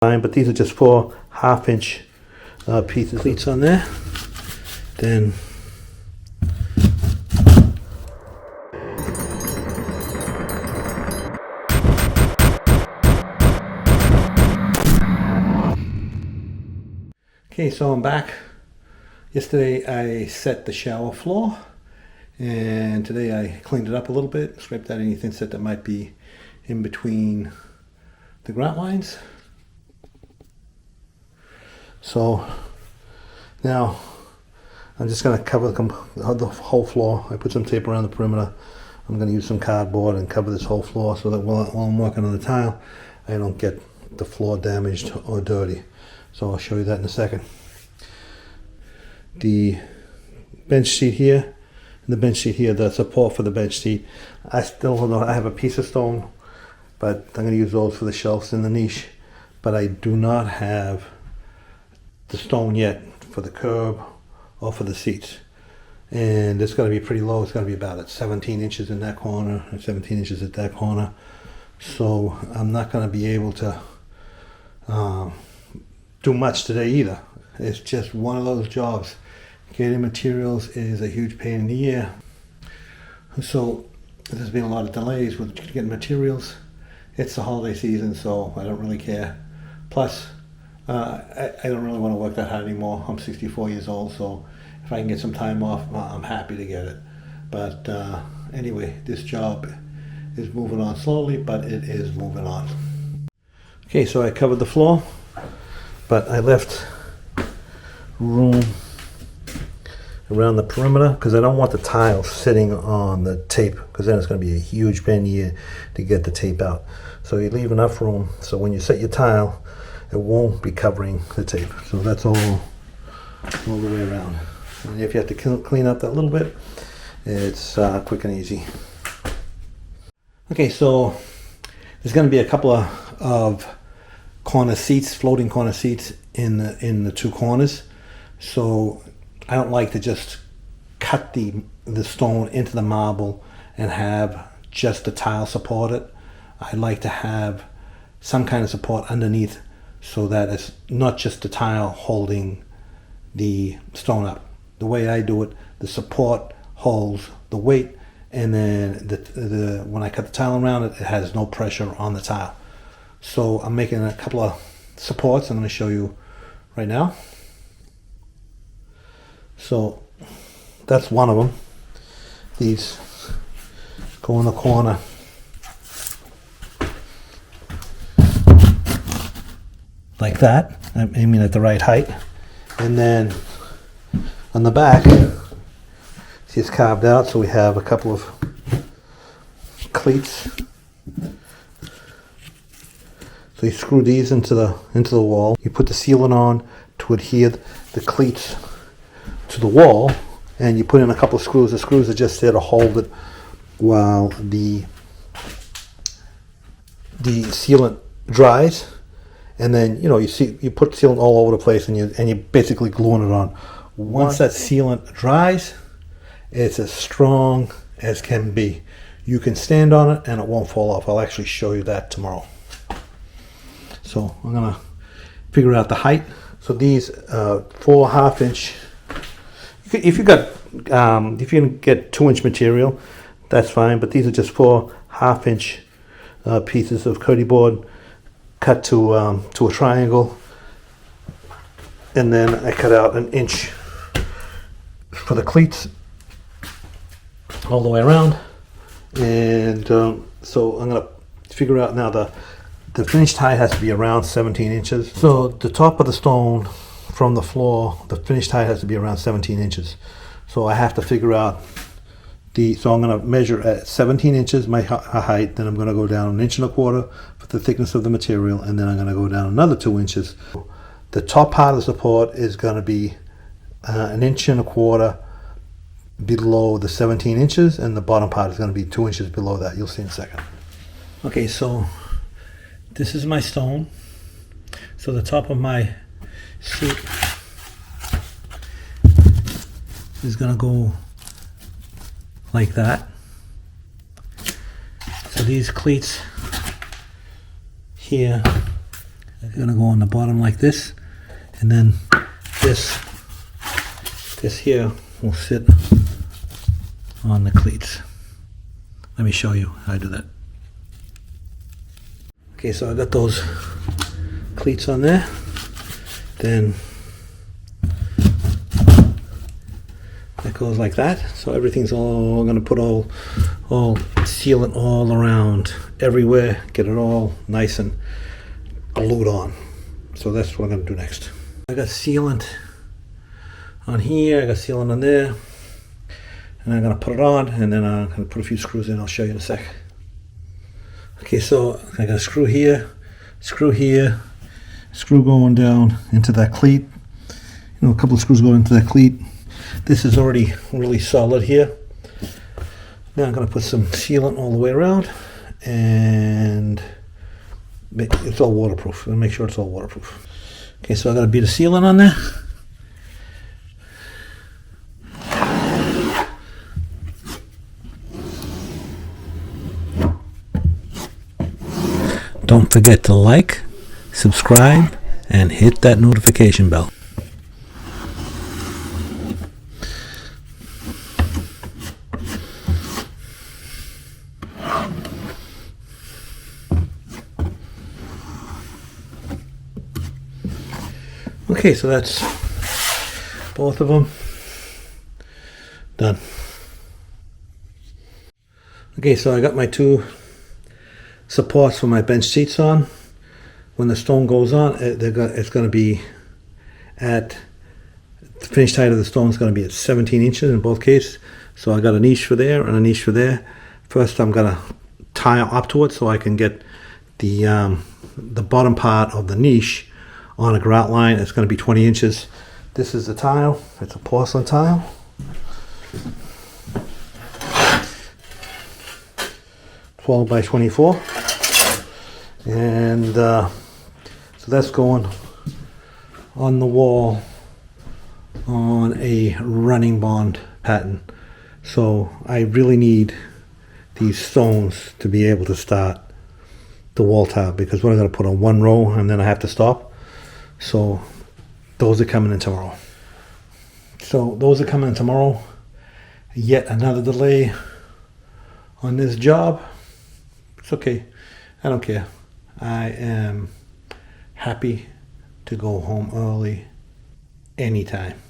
But these are just 4 half-inch pieces. Cleats on there. Then okay, so I'm back. Yesterday I set the shower floor, and today I cleaned it up a little bit, scraped out anything that might be in between the grout lines. So now I'm just going to cover the whole floor. I put some tape around the perimeter. I'm going to use some cardboard and cover this whole floor so that while I'm working on the tile, I don't get the floor damaged or dirty. So I'll show you that in a second. The bench seat here, and the bench seat here, the support for the bench seat, I still don't know. I have a piece of stone, but I'm going to use those for the shelves in the niche. But I do not have the stone yet for the curb or for the seats, and it's going to be pretty low. It's going to be about at 17 inches in that corner and 17 inches at that corner, so I'm not going to be able to do much today either. It's just one of those jobs. Getting materials is a huge pain in the ear, so there's been a lot of delays with getting materials. It's the holiday season, so I don't really care. Plus I don't really want to work that hard anymore. I'm 64 years old, so if I can get some time off, I'm happy to get it. But anyway, this job is moving on slowly, but it is moving on. Okay, so I covered the floor, but I left room around the perimeter because I don't want the tile sitting on the tape, because then it's going to be a huge pain here to get the tape out. So you leave enough room so when you set your tile, it won't be covering the tape. So that's all the way around. And if you have to clean up that little bit, it's quick and easy. Okay, so there's going to be a couple of corner seats, floating corner seats in the 2 corners. So I don't like to just cut the stone into the marble and have just the tile support it. I like to have some kind of support underneath, so that it's not just the tile holding the stone up. The way I do it, the support holds the weight, and then when I cut the tile around it, it has no pressure on the tile. So I'm making a couple of supports I'm going to show you right now. So that's one of them. These go in the corner. Like that. I'm aiming at the right height. And then on the back, see, it's carved out, so we have a couple of cleats. So you screw these into the wall. You put the sealant on to adhere the cleats to the wall, and you put in a couple of screws. The screws are just there to hold it while the sealant dries. And then, you put sealant all over the place, and you're basically gluing it on. Once that sealant dries, it's as strong as can be. You can stand on it and it won't fall off. I'll actually show you that tomorrow. So I'm gonna figure out the height. So these 4 half-inch. If you can get 2-inch material, that's fine. But these are just 4 half-inch pieces of curdy board, cut to a triangle, and then I cut out 1 inch for the cleats all the way around. And so I'm gonna figure out now the finished height has to be around 17 inches. So the top of the stone from the floor, the finished height has to be around 17 inches. So I have to figure out so I'm going to measure at 17 inches my height, then I'm going to go down 1.25 inches for the thickness of the material, and then I'm going to go down another 2 inches. The top part of the support is going to be 1.25 inches below the 17 inches, and the bottom part is going to be 2 inches below that. You'll see in a second. Okay, so this is my stone. So the top of my seat is going to go like that. So these cleats here It's gonna go on the bottom like this, and then this here will sit on the cleats. Let me show you how I do that. Okay, so I got those cleats on there. Then it goes like that. So everything's all, I'm gonna put all sealant all around everywhere, get it all nice and glued on. So that's what I'm gonna do next. I got sealant on here, I got sealant on there, and I'm gonna put it on, and then I'm gonna put a few screws in. I'll show you in a sec. Okay, so I got a screw here, screw going down into that cleat. You know, a couple of screws go into that cleat. This is already really solid here. Now I'm going to put some sealant all the way around, and it's all waterproof. And make sure it's all waterproof. Okay, so I got a bit of sealant on there. Don't forget to like, subscribe, and hit that notification bell. Okay, so that's both of them done. Okay, so I got my two supports for my bench seats on. When the stone goes on, it's going to be at the finished height of the stone is going to be at 17 inches in both cases. So I got a niche for there and a niche for there. First, I'm going to tile up to it so I can get the bottom part of the niche on a grout line. It's going to be 20 inches. This is the tile. It's a porcelain tile. (12 by 24), and so that's going on the wall on a running bond pattern. So I really need these stones to be able to start the wall tile, because what I'm going to put on one row and then I have to stop. So those are coming in tomorrow. Yet another delay on this job. It's okay. I don't care. I am happy to go home early anytime.